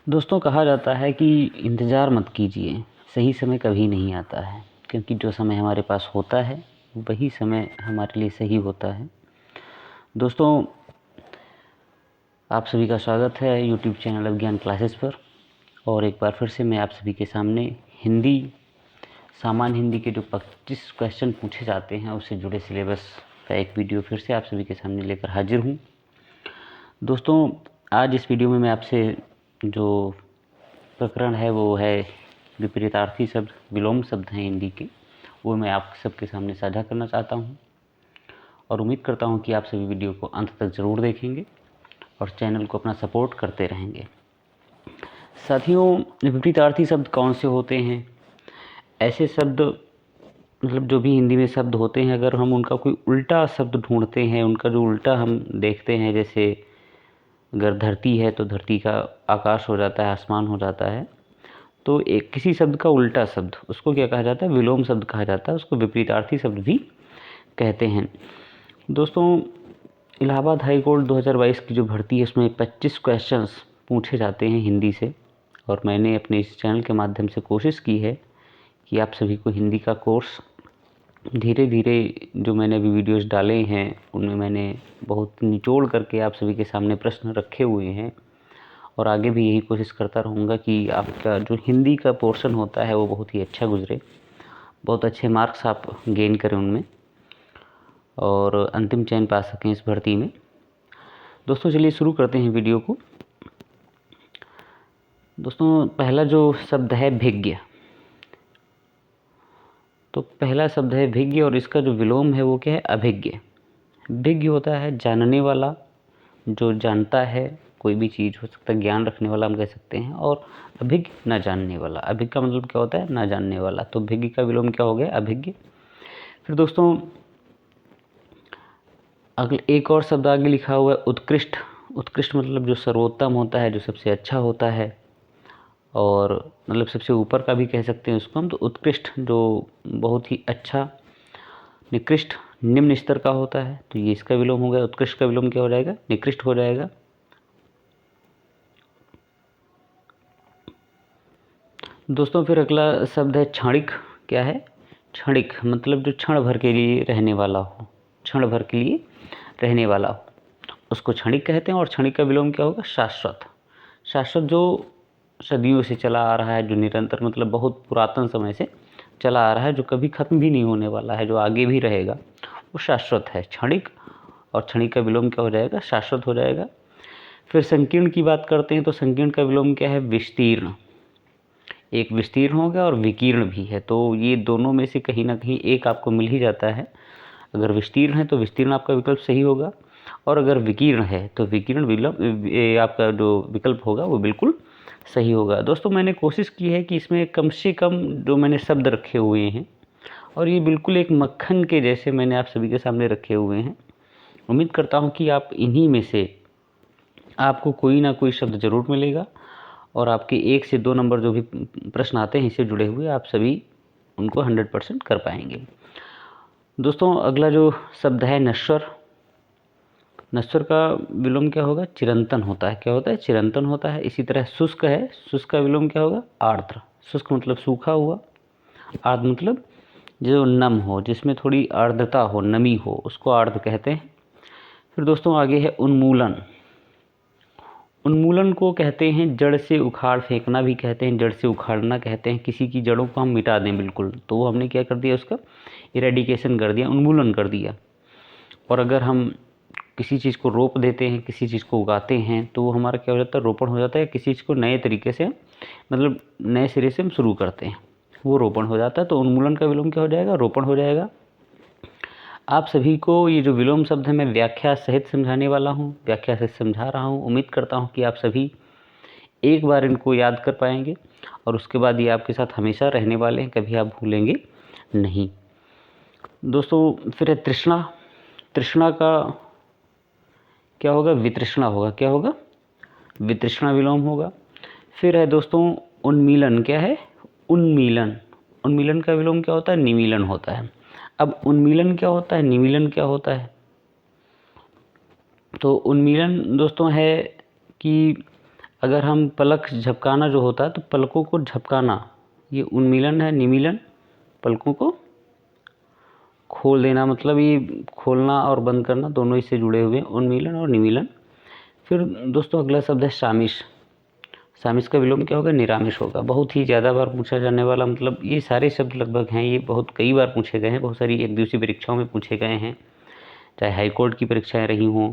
दोस्तों, कहा जाता है कि इंतज़ार मत कीजिए, सही समय कभी नहीं आता है, क्योंकि जो समय हमारे पास होता है वही समय हमारे लिए सही होता है। दोस्तों, आप सभी का स्वागत है यूट्यूब चैनल अभिज्ञान क्लासेस पर। और एक बार फिर से मैं आप सभी के सामने सामान्य हिंदी के जो 25 क्वेश्चन पूछे जाते हैं उससे जुड़े सिलेबस का एक वीडियो फिर से आप सभी के सामने लेकर हाजिर हूँ। दोस्तों, आज इस वीडियो में मैं आपसे जो प्रकरण है वो है विपरीतार्थी शब्द, विलोम शब्द हैं हिंदी के, वो मैं आप सबके सामने साझा करना चाहता हूँ और उम्मीद करता हूँ कि आप सभी वीडियो को अंत तक ज़रूर देखेंगे और चैनल को अपना सपोर्ट करते रहेंगे। साथियों, विपरीतार्थी शब्द कौन से होते हैं? ऐसे शब्द मतलब जो भी हिंदी में शब्द होते हैं, अगर हम उनका कोई उल्टा शब्द ढूंढते हैं, उनका जो उल्टा हम देखते हैं, जैसे अगर धरती है तो धरती का आकाश हो जाता है, आसमान हो जाता है। तो एक किसी शब्द का उल्टा शब्द, उसको क्या कहा जाता है? विलोम शब्द कहा जाता है। उसको विपरीतार्थी शब्द भी कहते हैं। दोस्तों, इलाहाबाद हाई कोर्ट 2022 की जो भर्ती है उसमें 25 क्वेश्चंस पूछे जाते हैं हिंदी से, और मैंने अपने इस चैनल के माध्यम से कोशिश की है कि आप सभी को हिंदी का कोर्स धीरे धीरे, जो मैंने अभी वीडियोस डाले हैं उनमें मैंने बहुत निचोड़ करके आप सभी के सामने प्रश्न रखे हुए हैं, और आगे भी यही कोशिश करता रहूँगा कि आपका जो हिंदी का पोर्शन होता है वो बहुत ही अच्छा गुजरे, बहुत अच्छे मार्क्स आप गेन करें उनमें और अंतिम चयन पा सकें इस भर्ती में। दोस्तों, चलिए शुरू करते हैं वीडियो को। दोस्तों, पहला जो शब्द है भिज्ञ। तो पहला शब्द है भिज्ञ और इसका जो विलोम है वो क्या है? अभिज्ञ। भिज्ञ होता है जानने वाला, जो जानता है, कोई भी चीज़ हो सकता है, ज्ञान रखने वाला हम कह सकते हैं। और अभिज्ञ न जानने वाला। अभिज्ञ का मतलब क्या होता है? न जानने वाला। तो भिज्ञ का विलोम क्या हो गया? अभिज्ञ। फिर दोस्तों, अगले एक और शब्द आगे लिखा हुआ है उत्कृष्ट। उत्कृष्ट मतलब जो सर्वोत्तम होता है, जो सबसे अच्छा होता है, और मतलब सबसे ऊपर का भी कह सकते हैं उसको हम। तो उत्कृष्ट जो बहुत ही अच्छा, निकृष्ट निम्न स्तर का होता है, तो ये इसका विलोम हो गया। उत्कृष्ट का विलोम क्या हो जाएगा? निकृष्ट हो जाएगा। दोस्तों, फिर अगला शब्द है क्षणिक। क्या है? क्षणिक मतलब जो क्षण भर के लिए रहने वाला हो, क्षण भर के लिए रहने वाला हो, उसको क्षणिक कहते हैं। और क्षणिक का विलोम क्या होगा? शाश्वत। शाश्वत जो सदियों से चला आ रहा है, जो निरंतर मतलब बहुत पुरातन समय से चला आ रहा है, जो कभी खत्म भी नहीं होने वाला है, जो आगे भी रहेगा, वो शाश्वत है। क्षणिक और क्षणिक का विलोम क्या हो जाएगा? शाश्वत हो जाएगा। फिर संकीर्ण की बात करते हैं तो संकीर्ण का विलोम क्या है? विस्तीर्ण। एक विस्तीर्ण हो गया और विकीर्ण भी है, तो ये दोनों में से कहीं ना कहीं एक आपको मिल ही जाता है। अगर विस्तीर्ण है तो विस्तीर्ण आपका विकल्प सही होगा, और अगर विकीर्ण है तो विकीर्ण विकल्प आपका जो विकल्प होगा वो बिल्कुल सही होगा। दोस्तों, मैंने कोशिश की है कि इसमें कम से कम जो मैंने शब्द रखे हुए हैं, और ये बिल्कुल एक मक्खन के जैसे मैंने आप सभी के सामने रखे हुए हैं। उम्मीद करता हूँ कि आप इन्हीं में से आपको कोई ना कोई शब्द ज़रूर मिलेगा, और आपके 1 से 2 नंबर जो भी प्रश्न आते हैं इससे जुड़े हुए, आप सभी उनको 100% कर पाएंगे। दोस्तों, अगला जो शब्द है नश्वर। नश्वर का विलोम क्या होगा? चिरंतन होता है। क्या होता है? चिरंतन होता है। इसी तरह शुष्क है। शुष्क का विलोम क्या होगा? आर्द्र। शुष्क मतलब सूखा हुआ, आर्द्र मतलब जो नम हो, जिसमें थोड़ी आर्द्रता हो, नमी हो, उसको आर्द्र कहते हैं। फिर दोस्तों, आगे है उन्मूलन। उन्मूलन को कहते हैं जड़ से उखाड़ फेंकना भी कहते हैं, जड़ से उखाड़ना कहते हैं। किसी की जड़ों को हम मिटा दें बिल्कुल, तो वो हमने क्या कर दिया? उसका इरेडिकेशन कर दिया, उन्मूलन कर दिया। और अगर हम किसी चीज़ को रोप देते हैं, किसी चीज़ को उगाते हैं, तो वो हमारा क्या हो जाता है? रोपण हो जाता है। किसी चीज़ को नए तरीके से मतलब नए सिरे से हम शुरू करते हैं, वो रोपण हो जाता है। तो उन्मूलन का विलोम क्या हो जाएगा? रोपण हो जाएगा। आप सभी को ये जो विलोम शब्द है मैं व्याख्या सहित समझाने वाला हूँ, व्याख्या सहित समझा रहा हूँ। उम्मीद करता हूँ कि आप सभी एक बार इनको याद कर पाएंगे, और उसके बाद ये आपके साथ हमेशा रहने वाले हैं, कभी आप भूलेंगे नहीं। दोस्तों, फिर है तृष्णा। तृष्णा का क्या होगा? वितृष्णा होगा। क्या होगा? वितृष्णा विलोम होगा। फिर है दोस्तों उन्मीलन। क्या है? उन्मीलन। उन्मीलन का विलोम क्या होता है? निमीलन होता है। अब उन्मीलन क्या होता है? निमीलन क्या होता है? तो उन्मीलन दोस्तों है कि अगर हम पलक झपकाना जो होता है तो पलकों को झपकाना, ये उन्मीलन है, निमीलन पलकों को खोल देना, मतलब ये खोलना और बंद करना दोनों इससे जुड़े हुए हैं, उन्मीलन और निमीलन। फिर दोस्तों अगला शब्द है सामिश। सामिश का विलोम क्या होगा? निरामिष होगा। बहुत ही ज़्यादा बार पूछा जाने वाला, मतलब ये सारे शब्द लगभग हैं, ये बहुत कई बार पूछे गए हैं, बहुत सारी एक दिवसीय परीक्षाओं में पूछे गए हैं, चाहे हाईकोर्ट की परीक्षाएं रही हों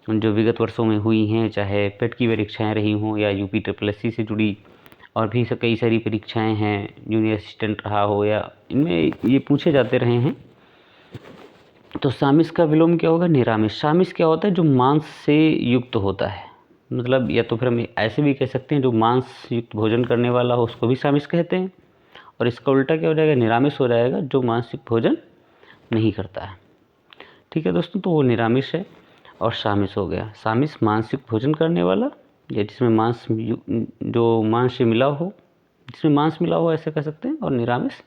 जो विगत वर्षों में हुई हैं, चाहे पेट की परीक्षाएं रही हों, या यूपी SSC से जुड़ी और भी कई सारी परीक्षाएं हैं, जूनियर असिस्टेंट रहा हो, या इनमें ये पूछे जाते रहे हैं। तो सामिश का विलोम क्या होगा? निरामिष। सामिश क्या होता है? जो मांस से युक्त होता है, मतलब या तो फिर हम ऐसे भी कह सकते हैं जो मांस युक्त भोजन करने वाला हो उसको भी सामिश कहते हैं, और इसका उल्टा क्या हो जाएगा? निरामिष हो जाएगा, जो मांस युक्त भोजन नहीं करता है। ठीक है दोस्तों, तो वो निरामिष है और सामिश हो गया। सामिश मांस युक्त भोजन करने वाला, या जिसमें मांस जो मांस से मिला हो, जिसमें मांस मिला हो ऐसे कह सकते हैं, और निरामिष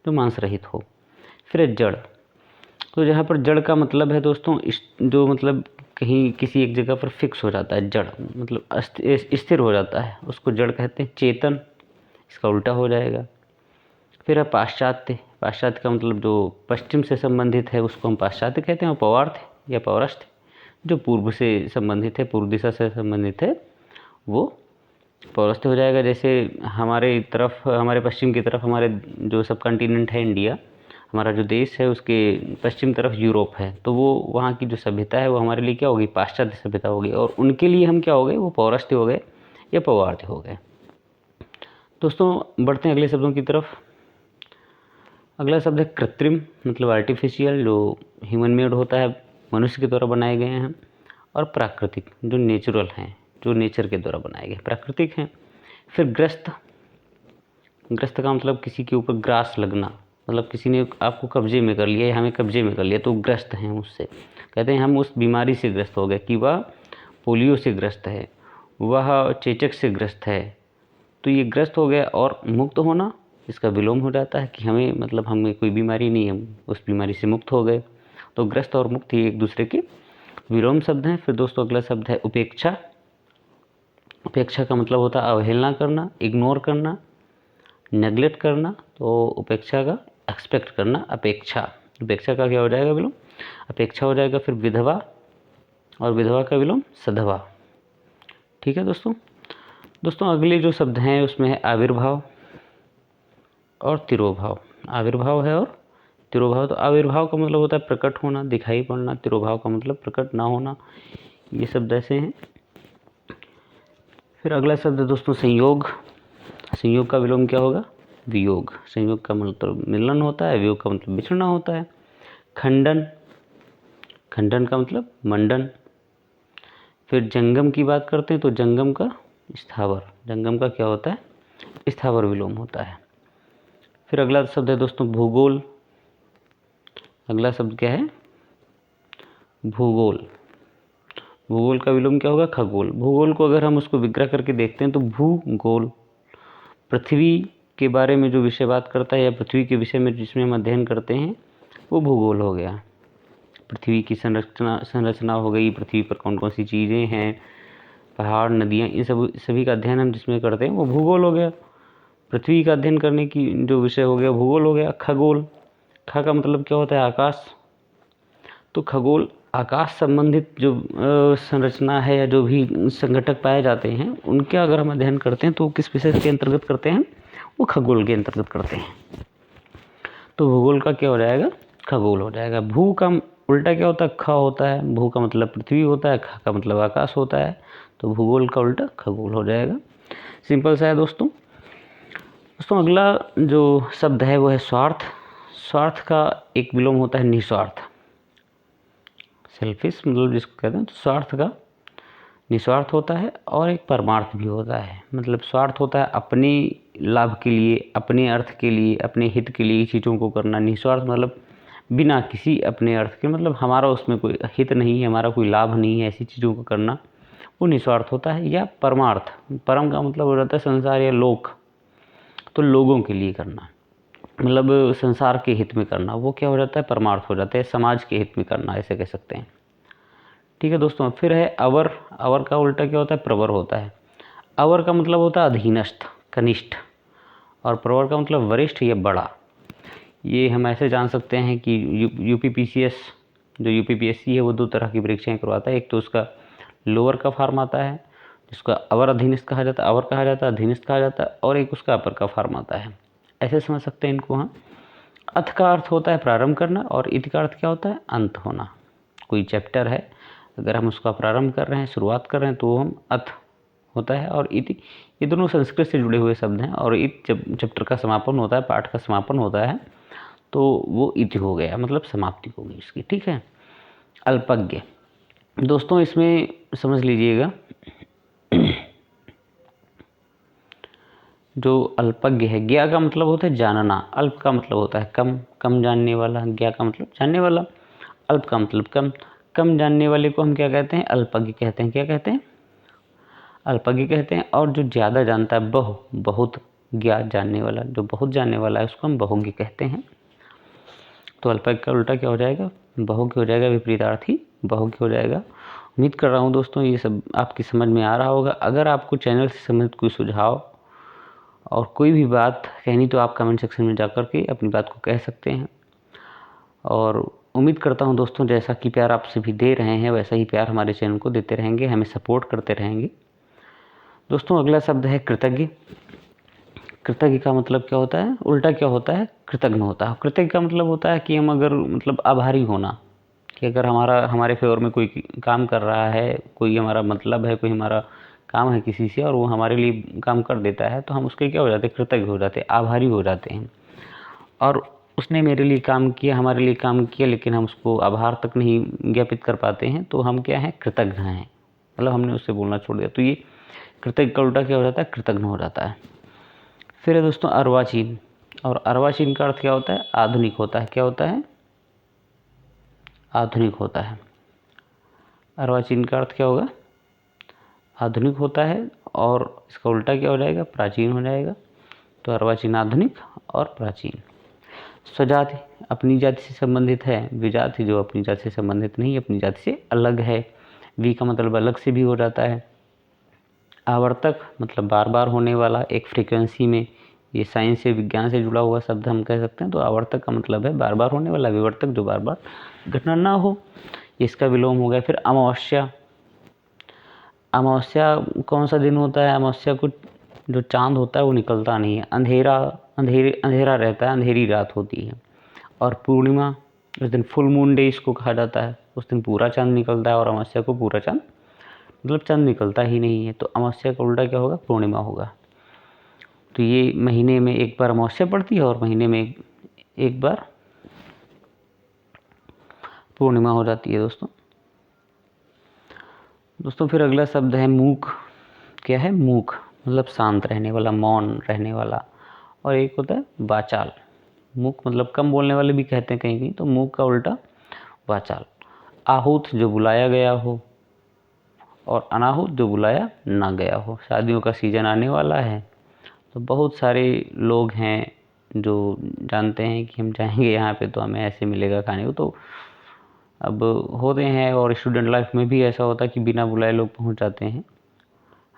जो मांस रहित हो। फिर है जड़। तो जहाँ पर जड़ का मतलब है दोस्तों जो मतलब कहीं किसी एक जगह पर फिक्स हो जाता है, जड़ मतलब स्थिर हो जाता है, उसको जड़ कहते हैं। चेतन इसका उल्टा हो जाएगा। फिर है पाश्चात्य। पाश्चात्य का मतलब जो पश्चिम से संबंधित है उसको हम पाश्चात्य कहते हैं, और पौवार्थ या पौरस्त्य जो पूर्व से संबंधित है, पूर्व दिशा से संबंधित है, वो पौरस्त्य हो जाएगा। जैसे हमारे तरफ, हमारे पश्चिम की तरफ हमारे जो सब कॉन्टिनेंट है इंडिया, हमारा जो देश है उसके पश्चिम तरफ यूरोप है, तो वो वहाँ की जो सभ्यता है वो हमारे लिए क्या होगी? पाश्चात्य सभ्यता होगी, और उनके लिए हम क्या हो गए? वो पौरस्त्य हो गए या पौवार्त्य हो गए। दोस्तों बढ़ते हैं अगले शब्दों की तरफ। अगला शब्द है कृत्रिम, मतलब आर्टिफिशियल, जो ह्यूमन मेड होता है, मनुष्य के द्वारा बनाए गए हैं। और प्राकृतिक, जो नेचुरल हैं, जो नेचर के द्वारा बनाए गए, प्राकृतिक हैं। फिर ग्रस्त। ग्रस्त का मतलब किसी के ऊपर ग्रास लगना, मतलब किसी ने आपको कब्जे में कर लिया या हमें कब्जे में कर लिया, तो ग्रस्त हैं उससे। कहते हैं हम उस बीमारी से ग्रस्त हो गए, कि वह पोलियो से ग्रस्त है, वह चेचक से ग्रस्त है, तो ये ग्रस्त हो गया। और मुक्त होना, इसका विलोम हो जाता है कि हमें, मतलब हमें कोई बीमारी नहीं, हम उस बीमारी से मुक्त हो गए। तो ग्रस्त और मुक्त ये एक दूसरे के विलोम शब्द हैं। फिर दोस्तों अगला शब्द है उपेक्षा। उपेक्षा का मतलब होता है अवहेलना करना, इग्नोर करना, नेग्लेक्ट करना। तो उपेक्षा का एक्सपेक्ट करना, अपेक्षा। उपेक्षा का क्या हो जाएगा विलोम? अपेक्षा हो जाएगा। फिर विधवा, और विधवा का विलोम सधवा। ठीक है दोस्तों अगले जो शब्द हैं उसमें है आविर्भाव और तिरोभाव। आविर्भाव है और तिरोभाव। तो आविर्भाव का मतलब होता है प्रकट होना, दिखाई पड़ना। तिरोभाव का मतलब प्रकट ना होना। ये शब्द ऐसे हैं। फिर अगला शब्द है दोस्तों संयोग। संयोग का विलोम क्या होगा? वियोग। संयोग का मतलब मिलन होता है, वियोग का मतलब बिछड़ना होता है। खंडन, खंडन का मतलब मंडन। फिर जंगम की बात करते हैं तो जंगम का स्थावर। जंगम का क्या होता है? स्थावर विलोम होता है। फिर अगला शब्द है दोस्तों भूगोल। अगला शब्द क्या है? भूगोल। भूगोल का विलोम क्या होगा? खगोल। भूगोल को अगर हम उसको विग्रह करके देखते हैं तो भूगोल पृथ्वी के बारे में जो विषय बात करता है, या पृथ्वी के विषय में जिसमें हम अध्ययन करते हैं, वो भूगोल हो गया। पृथ्वी की संरचना हो गई, पृथ्वी पर कौन कौन सी चीज़ें हैं, पहाड़, नदियाँ, इन सभी का अध्ययन हम जिसमें करते हैं वो भूगोल हो गया। पृथ्वी का अध्ययन करने की जो विषय हो गया भूगोल हो गया। खगोल, ख का मतलब क्या होता है? आकाश। तो खगोल आकाश संबंधित जो संरचना है या जो भी संघटक पाए जाते हैं उनके अगर हम अध्ययन करते हैं तो किस विषय के अंतर्गत करते हैं? वो खगोल के अंतर्गत करते हैं। तो भूगोल का क्या हो जाएगा? खगोल हो जाएगा। भू का उल्टा क्या होता है? ख होता है। भू का मतलब पृथ्वी होता है, ख का मतलब आकाश होता है, तो भूगोल का उल्टा खगोल हो जाएगा। सिंपल सा है दोस्तों। अगला जो शब्द है वो है स्वार्थ। स्वार्थ का एक विलोम होता है निस्वार्थ। सेल्फिश मतलब जिसको कहते हैं, तो स्वार्थ का निस्वार्थ होता है और एक परमार्थ भी होता है। मतलब स्वार्थ होता है अपने लाभ के लिए, अपने अर्थ के लिए, अपने हित के लिए चीज़ों को करना। निस्वार्थ मतलब बिना किसी अपने अर्थ के, मतलब हमारा उसमें कोई हित नहीं है, हमारा कोई लाभ नहीं है, ऐसी चीज़ों को करना, वो निस्वार्थ होता है। या परमार्थ, परम का मतलब हो जाता है संसार या लोक, तो लोगों के लिए करना, मतलब संसार के हित में करना, वो क्या हो जाता है? परमार्थ हो जाता है। समाज के हित में करना, ऐसे कह सकते हैं। ठीक है दोस्तों। फिर है अवर। अवर का उल्टा क्या होता है? प्रवर होता है। अवर का मतलब होता है अधीनस्थ, कनिष्ठ, और प्रवर का मतलब वरिष्ठ या बड़ा। ये हम ऐसे जान सकते हैं कि यूपीपीसीएस जो यूपीपीएससी है वो दो तरह की परीक्षाएं करवाता है। एक तो उसका लोअर का फॉर्म आता है जिसका अवर अधीनस्थ कहा जाता है, अवर कहा जाता है, अधीनस्थ कहा जाता है, और एक उसका अपर का फॉर्म आता है। ऐसे समझ सकते हैं इनको हम। अथ का अर्थ होता है प्रारंभ करना, और इति का अर्थ क्या होता है? अंत होना। कोई चैप्टर है, अगर हम उसका प्रारंभ कर रहे हैं, शुरुआत कर रहे हैं, तो हम अथ होता है, और इति, ये दोनों संस्कृत से जुड़े हुए शब्द हैं। और इत जब चैप्टर का समापन होता है, पाठ का समापन होता है, तो वो इति हो गया, मतलब समाप्ति हो गई इसकी। ठीक है। अल्पज्ञ दोस्तों, इसमें समझ लीजिएगा जो अल्पज्ञ है, ज्ञा का मतलब होता है जानना, अल्प का मतलब होता है कम, कम जानने वाला, ज्ञा का मतलब जानने वाला, अल्प का मतलब कम, कम जानने वाले को हम क्या कहते हैं? अल्पज्ञ कहते हैं। क्या कहते हैं? अल्पज्ञ कहते हैं। और जो ज़्यादा जानता है, बहुत ज्ञा जानने वाला, जो बहुत जानने वाला है, उसको हम बहुज्ञ कहते हैं। तो अल्पज्ञ का उल्टा क्या हो जाएगा? बहुज्ञ हो जाएगा, विपरीतार्थी बहुज्ञ हो जाएगा। उम्मीद कर रहा हूँ दोस्तों ये सब आपकी समझ में आ रहा होगा। अगर आपको चैनल से संबंधित कोई सुझाव और कोई भी बात कहनी तो आप कमेंट सेक्शन में जाकर के अपनी बात को कह सकते हैं। और उम्मीद करता हूं दोस्तों जैसा कि प्यार आप सभी दे रहे हैं वैसा ही प्यार हमारे चैनल को देते रहेंगे, हमें सपोर्ट करते रहेंगे। दोस्तों अगला शब्द है कृतज्ञ। कृतज्ञ का मतलब क्या होता है? उल्टा क्या होता है? कृतज्ञ होता है। कृतज्ञ का मतलब होता है कि हम अगर मतलब आभारी होना, कि अगर हमारे फेवर में कोई काम कर रहा है, कोई हमारा मतलब है, कोई हमारा काम है किसी से और वो हमारे लिए काम कर देता है, तो हम उसके क्या हो जाते हैं? कृतज्ञ हो जाते हैं, आभारी हो जाते हैं। और उसने मेरे लिए काम किया, हमारे लिए काम किया, लेकिन हम उसको आभार तक नहीं ज्ञापित कर पाते हैं, तो हम क्या हैं? कृतज्ञ हैं, मतलब हमने उससे बोलना छोड़ दिया। तो ये कृतज्ञ का उल्टा क्या हो जाता है? कृतज्ञ हो जाता है। फिर है दोस्तों अर्वाचीन। और अर्वाचीन का अर्थ क्या होता है? आधुनिक होता है। क्या होता है? आधुनिक होता है। अर्वाचीन का अर्थ क्या होगा? आधुनिक होता है। और इसका उल्टा क्या हो जाएगा? प्राचीन हो जाएगा। तो अर्वाचीन आधुनिक और प्राचीन। स्वजाति अपनी जाति से संबंधित है, विजाति जो अपनी जाति से संबंधित नहीं, अपनी जाति से अलग है। वी का मतलब अलग से भी हो जाता है। आवर्तक मतलब बार बार होने वाला, एक फ्रीक्वेंसी में, ये साइंस से विज्ञान से जुड़ा हुआ शब्द हम कह सकते हैं। तो आवर्तक का मतलब है बार बार होने वाला, विवर्तक जो बार बार घटना ना हो, इसका विलोम हो गया। फिर अमावस्या। अमावस्या कौन सा दिन होता है? अमावस्या को जो चांद होता है वो निकलता नहीं है, अंधेरा रहता है, अंधेरी रात होती है। और पूर्णिमा, उस दिन फुल मून डे इसको कहा जाता है, उस दिन पूरा चांद निकलता है। और अमावस्या को पूरा चांद मतलब चांद निकलता ही नहीं है। तो अमावस्या का उल्टा क्या होगा? पूर्णिमा होगा। तो ये महीने में एक बार अमावस्या पड़ती है और महीने में एक बार पूर्णिमा हो जाती है दोस्तों फिर अगला शब्द है मूक। क्या है? मूक मतलब शांत रहने वाला, मौन रहने वाला। और एक होता है वाचाल। मूक मतलब कम बोलने वाले भी कहते हैं कहीं कहीं, तो मूक का उल्टा वाचाल। आहूत जो बुलाया गया हो, और अनाहुत जो बुलाया ना गया हो। शादियों का सीज़न आने वाला है, तो बहुत सारे लोग हैं जो जानते हैं कि हम जाएंगे यहाँ पे तो हमें ऐसे मिलेगा खाने को, तो अब होते हैं। और स्टूडेंट लाइफ में भी ऐसा होता है कि बिना बुलाए लोग पहुँच जाते हैं,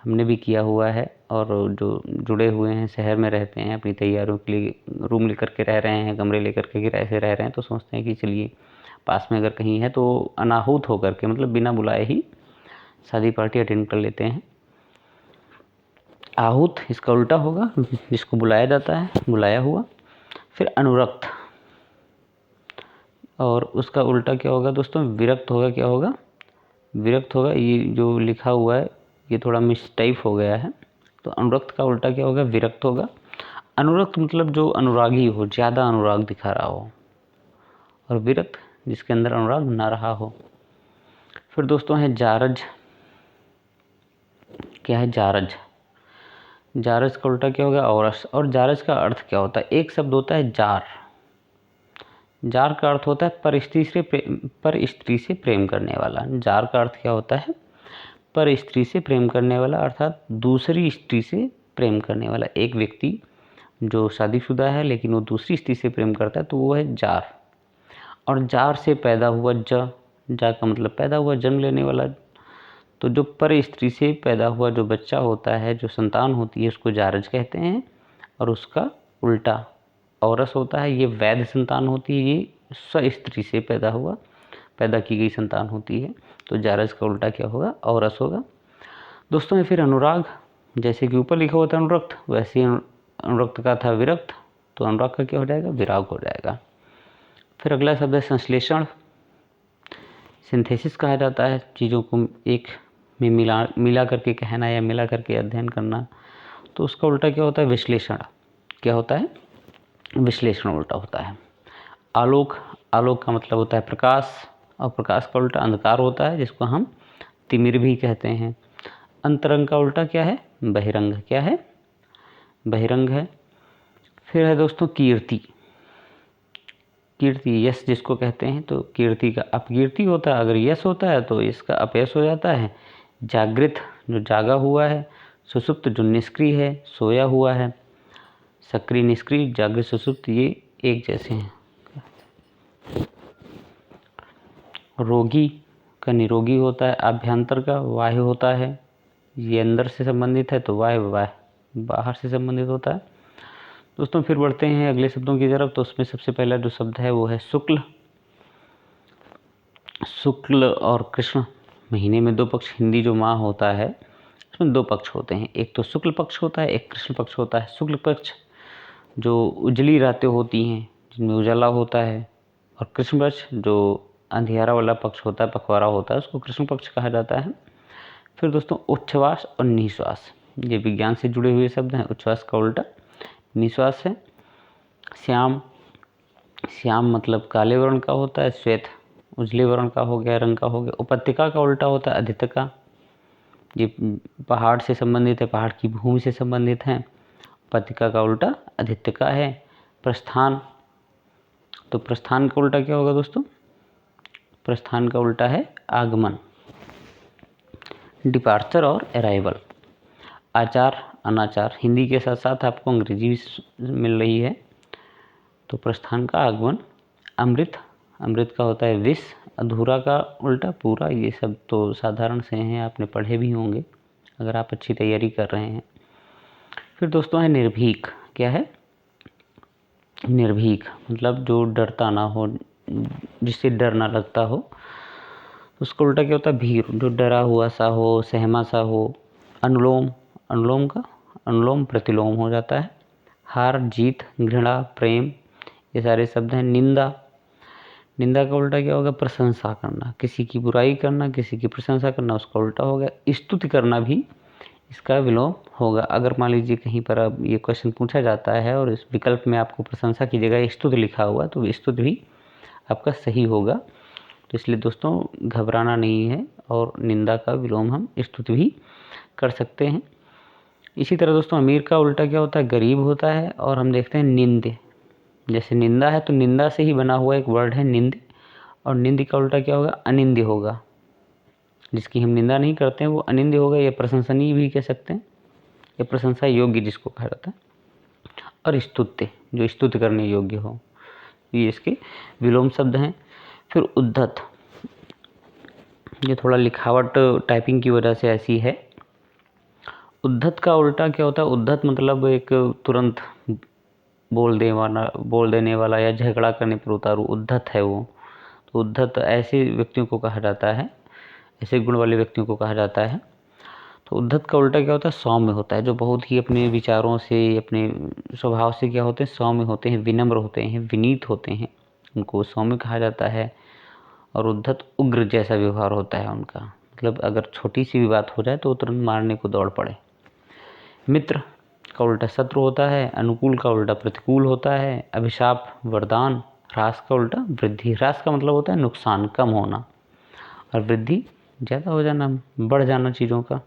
हमने भी किया हुआ है। और जो जुड़े हुए हैं, शहर में रहते हैं, अपनी तैयारियों के लिए रूम लेकर के रह रहे हैं, कमरे लेकर के किराए से रह रहे हैं, तो सोचते हैं कि चलिए पास में अगर कहीं है तो अनाहूत होकर के मतलब बिना बुलाए ही शादी पार्टी अटेंड कर लेते हैं। आहूत इसका उल्टा होगा, जिसको बुलाया जाता है, बुलाया हुआ। फिर अनुरक्त, और उसका उल्टा क्या होगा दोस्तों? विरक्त होगा। क्या होगा? विरक्त होगा। ये जो लिखा हुआ है ये थोड़ा मिसटाइप हो गया है, तो अनुरक्त का उल्टा क्या होगा? विरक्त होगा। अनुरक्त मतलब जो अनुरागी हो, ज़्यादा अनुराग दिखा रहा हो, और विरक्त जिसके अंदर अनुराग ना रहा हो। फिर दोस्तों है जारज। क्या है? जारज। जारज का उल्टा क्या होगा? औरस। और जारज का अर्थ क्या होता है? एक शब्द होता है जार। जार का अर्थ होता है पर स्त्री से प्रेम करने वाला। जार का अर्थ क्या होता है? पर स्त्री से प्रेम करने वाला, अर्थात दूसरी स्त्री से प्रेम करने वाला। एक व्यक्ति जो शादीशुदा है लेकिन वो दूसरी स्त्री से प्रेम करता है तो वो है जार। और जार से पैदा हुआ, जा का मतलब पैदा हुआ, जन्म लेने वाला। तो जो पर स्त्री से पैदा हुआ जो बच्चा होता है, जो संतान होती है, उसको जारज कहते हैं। और उसका उल्टा औरस होता है, ये वैध संतान होती है, ये स्व स्त्री से पैदा की गई संतान होती है। तो जारज का उल्टा क्या होगा? औरस होगा। दोस्तों फिर अनुराग, जैसे कि ऊपर लिखा होता है अनुरक्त, वैसे ही अनुरक्त का था विरक्त, तो अनुराग का क्या हो जाएगा? विराग हो जाएगा। फिर अगला शब्द है संश्लेषण। सिंथेसिस कहा जाता है, चीज़ों को एक में मिला करके कहना या मिला करके अध्ययन करना। तो उसका उल्टा क्या होता है? विश्लेषण। क्या होता है? विश्लेषण उल्टा होता है। आलोक, आलोक का मतलब होता है प्रकाश, और प्रकाश का उल्टा अंधकार होता है, जिसको हम तिमिर भी कहते हैं। अंतरंग का उल्टा क्या है? बहिरंग। क्या है? बहिरंग है। फिर है दोस्तों कीर्ति। कीर्ति यश जिसको कहते हैं, तो कीर्ति का अपकीर्ति होता है। अगर यश होता है तो इसका अपयश हो जाता है। जागृत जो जागा हुआ है, सुसुप्त जो निष्क्रिय है, सोया हुआ है। सक्रिय, निष्क्रिय, जागृत, सुसुप्त ये एक जैसे हैं। रोगी का निरोगी होता है। आभ्यंतर का वाह्य होता है, ये अंदर से संबंधित है, तो वाह्य बाहर से संबंधित होता है। दोस्तों फिर बढ़ते हैं अगले शब्दों की तरफ। तो उसमें सबसे पहला जो शब्द है वो है शुक्ल। शुक्ल और कृष्ण, महीने में 2 पक्ष, हिंदी जो माह होता है उसमें 2 पक्ष होते हैं। एक तो शुक्ल पक्ष होता है, एक कृष्ण पक्ष होता है। शुक्ल पक्ष जो उजली रातें होती हैं, जिनमें उजाला होता है, और कृष्ण पक्ष जो अंधियारा वाला पक्ष होता है, पखवाड़ा होता है, उसको कृष्ण पक्ष कहा जाता है। फिर दोस्तों उच्छ्वास और निश्वास, ये विज्ञान से जुड़े हुए शब्द हैं। उच्छ्वास का उल्टा निश्वास है। श्याम, श्याम मतलब काले वर्ण का होता है। श्वेत उजले वर्ण का हो गया, रंग का हो गया। उपत्यका का उल्टा होता है अधित्यका, ये पहाड़ से संबंधित है, पहाड़ की भूमि से संबंधित है। उपत्यका का उल्टा अधित्यका है। प्रस्थान, तो प्रस्थान का उल्टा क्या होगा दोस्तों? प्रस्थान का उल्टा है आगमन। डिपार्चर और अराइवल। आचार, अनाचार, हिंदी के साथ साथ आपको अंग्रेजी भी मिल रही है। तो प्रस्थान का आगमन। अमृत, अमृत का होता है विष। अधूरा का उल्टा पूरा। ये सब तो साधारण से हैं, आपने पढ़े भी होंगे अगर आप अच्छी तैयारी कर रहे हैं। फिर दोस्तों है निर्भीक। क्या है? निर्भीक मतलब जो डरता ना हो, जिससे डर ना लगता हो। उसका उल्टा क्या होता है? भीर, जो डरा हुआ सा हो, सहमा सा हो। अनुलोम, अनुलोम का अनुलोम प्रतिलोम हो जाता है। हार, जीत, घृणा, प्रेम, ये सारे शब्द हैं। निंदा, निंदा का उल्टा क्या होगा? प्रशंसा करना, किसी की बुराई करना, किसी की प्रशंसा करना, उसका उल्टा हो गया। स्तुति करना भी इसका विलोम होगा। अगर मान लीजिए कहीं पर अब ये क्वेश्चन पूछा जाता है और इस विकल्प में आपको प्रशंसा की जगह स्तुति लिखा हुआ, तो स्तुति भी आपका सही होगा। तो इसलिए दोस्तों घबराना नहीं है, और निंदा का विलोम हम स्तुति भी कर सकते हैं। इसी तरह दोस्तों अमीर का उल्टा क्या होता है? गरीब होता है। और हम देखते हैं निंद, जैसे निंदा है तो निंदा से ही बना हुआ एक वर्ड है निंद, और निंद का उल्टा क्या होगा? अनिंद्य होगा। जिसकी हम निंदा नहीं करते हैं वो अनिंद्य होगा, या प्रशंसनीय भी कह सकते हैं, या प्रशंसा योग्य जिसको कहा जाता है। और स्तुत्य, जो स्तुति करने योग्य हो, ये इसके विलोम शब्द हैं। फिर उद्धत, ये थोड़ा लिखावट टाइपिंग की वजह से ऐसी है। उद्धत का उल्टा क्या होता है? उद्धत मतलब एक तुरंत बोल देने वाला या झगड़ा करने पर उतारू, उद्धत है वो। तो उद्धत ऐसे व्यक्तियों को कहा जाता है, ऐसे गुण वाले व्यक्तियों को कहा जाता है। तो उद्धत का उल्टा क्या होता है? सौम्य होता है, जो बहुत ही अपने विचारों से, अपने स्वभाव से क्या होते हैं? सौम्य होते हैं, विनम्र होते हैं, विनीत होते हैं, उनको सौम्य कहा जाता है। और उद्धत उग्र जैसा व्यवहार होता है उनका, मतलब अगर छोटी सी भी बात हो जाए तो वो तुरंत मारने को दौड़ पड़े। मित्र का उल्टा शत्रु होता है। अनुकूल का उल्टा प्रतिकूल होता है। अभिशाप, वरदान। ह्रास का उल्टा वृद्धि। ह्रास का मतलब होता है नुकसान, कम होना, और वृद्धि ज़्यादा हो जाना, बढ़ जाना चीज़ों का।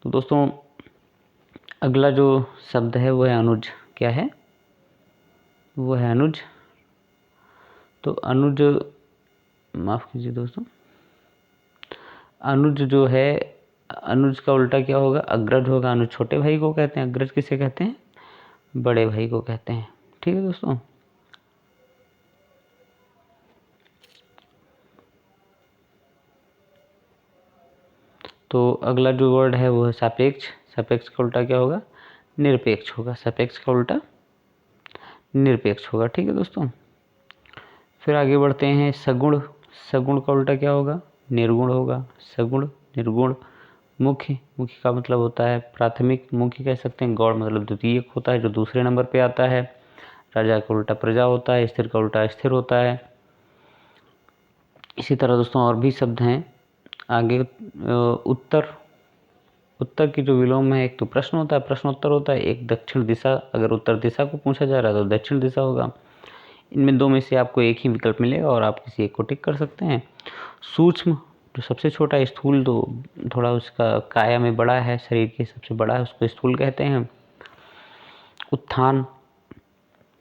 तो दोस्तों अगला जो शब्द है वो है अनुज। क्या है? वो है अनुज। तो अनुज, माफ़ कीजिए दोस्तों, अनुज जो है, अनुज का उल्टा क्या होगा? अग्रज होगा। अनुज छोटे भाई को कहते हैं, अग्रज किसे कहते हैं? बड़े भाई को कहते हैं। ठीक है दोस्तों। तो अगला जो वर्ड है वो है सापेक्ष। सापेक्ष का उल्टा क्या होगा? निरपेक्ष होगा। सापेक्ष का उल्टा निरपेक्ष होगा। ठीक है दोस्तों। फिर आगे बढ़ते हैं सगुण। सगुण का उल्टा क्या होगा? निर्गुण होगा। सगुण, निर्गुण। मुख्य, मुख्य का मतलब होता है प्राथमिक। मुख्य कह सकते हैं। गौड़ मतलब द्वितीयक होता है, जो दूसरे नंबर पे आता है। राजा का उल्टा प्रजा होता है। स्थिर का उल्टा स्थिर होता है। इसी तरह दोस्तों और भी शब्द हैं आगे। उत्तर, उत्तर की जो विलोम है, एक तो प्रश्न होता है, प्रश्नोत्तर होता है। एक दक्षिण दिशा, अगर उत्तर दिशा को पूछा जा रहा है तो दक्षिण दिशा होगा। इनमें दो में से आपको एक ही विकल्प मिलेगा और आप किसी एक को टिक कर सकते हैं। सूक्ष्म, जो सबसे छोटा है। स्थूल, तो थोड़ा उसका काया में बड़ा है, शरीर के सबसे बड़ा है, उसको स्थूल कहते हैं। उत्थान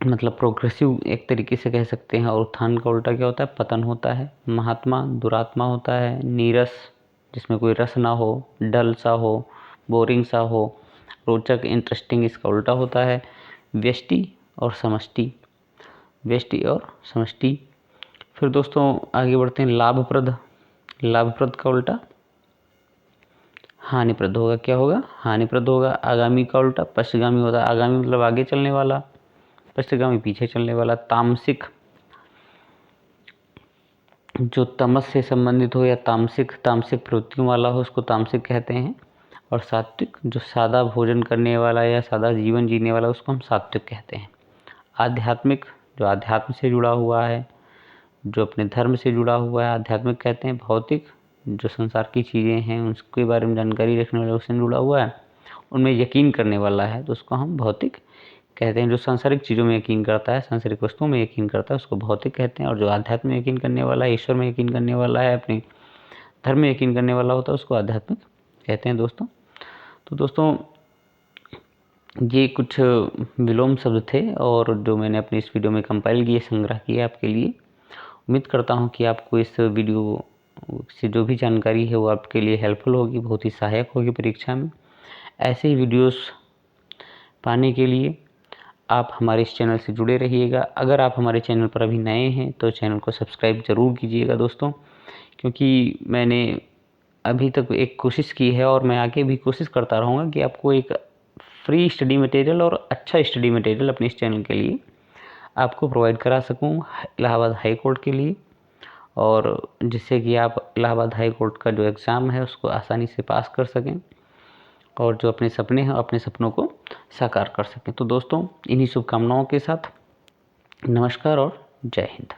मतलब प्रोग्रेसिव एक तरीके से कह सकते हैं। और उत्थान का उल्टा क्या होता है? पतन होता है। महात्मा, दुरात्मा होता है। नीरस, जिसमें कोई रस ना हो, डल सा हो, बोरिंग सा हो। रोचक, इंटरेस्टिंग, इसका उल्टा होता है। व्यष्टि और समष्टि, व्यष्टि और समष्टि। फिर दोस्तों आगे बढ़ते हैं लाभप्रद। लाभप्रद का उल्टा हानिप्रद होगा। क्या होगा? हानिप्रद होगा। आगामी का उल्टा पश्चगामी होता है। आगामी मतलब आगे चलने वाला, पश्चगामी पीछे चलने वाला। तामसिक, जो तमस से संबंधित हो या तामसिक, तामसिक प्रवृत्तियों वाला हो, उसको तामसिक कहते हैं। और सात्विक, जो सादा भोजन करने वाला या सादा जीवन जीने वाला, उसको हम सात्विक कहते हैं। आध्यात्मिक, जो आध्यात्म से जुड़ा हुआ है, जो अपने धर्म से जुड़ा हुआ है, आध्यात्मिक कहते हैं। भौतिक, जो संसार की चीज़ें हैं उसके बारे में जानकारी रखने वाला, उससे जुड़ा हुआ है, उनमें यकीन करने वाला है, तो उसको हम भौतिक कहते हैं। जो सांसारिक चीज़ों में यकीन करता है, सांसारिक वस्तुओं में यकीन करता है, उसको भौतिक कहते हैं। और जो आध्यात्म में यकीन करने वाला है, ईश्वर में यकीन करने वाला है, अपने धर्म में यकीन करने वाला होता है, उसको आध्यात्मिक कहते हैं दोस्तों। तो दोस्तों ये कुछ विलोम शब्द थे और जो मैंने अपनी इस वीडियो में कंपाइल किए, संग्रह किए आपके लिए। उम्मीद करता हूँ कि आपको इस वीडियो से जो भी जानकारी है वो आपके लिए हेल्पफुल होगी, बहुत ही सहायक होगी परीक्षा में। ऐसे ही वीडियोस पाने के लिए आप हमारे इस चैनल से जुड़े रहिएगा। अगर आप हमारे चैनल पर अभी नए हैं तो चैनल को सब्सक्राइब ज़रूर कीजिएगा दोस्तों, क्योंकि मैंने अभी तक एक कोशिश की है और मैं आगे भी कोशिश करता रहूँगा कि आपको एक फ्री स्टडी मटेरियल और अच्छा स्टडी मटेरियल अपने इस चैनल के लिए आपको प्रोवाइड करा सकूँ इलाहाबाद हाई कोर्ट के लिए, और जिससे कि आप इलाहाबाद हाई कोर्ट का जो एग्ज़ाम है उसको आसानी से पास कर सकें और जो अपने सपने हैं अपने सपनों को साकार कर सकें। तो दोस्तों इन्हीं शुभकामनाओं के साथ नमस्कार और जय हिंद।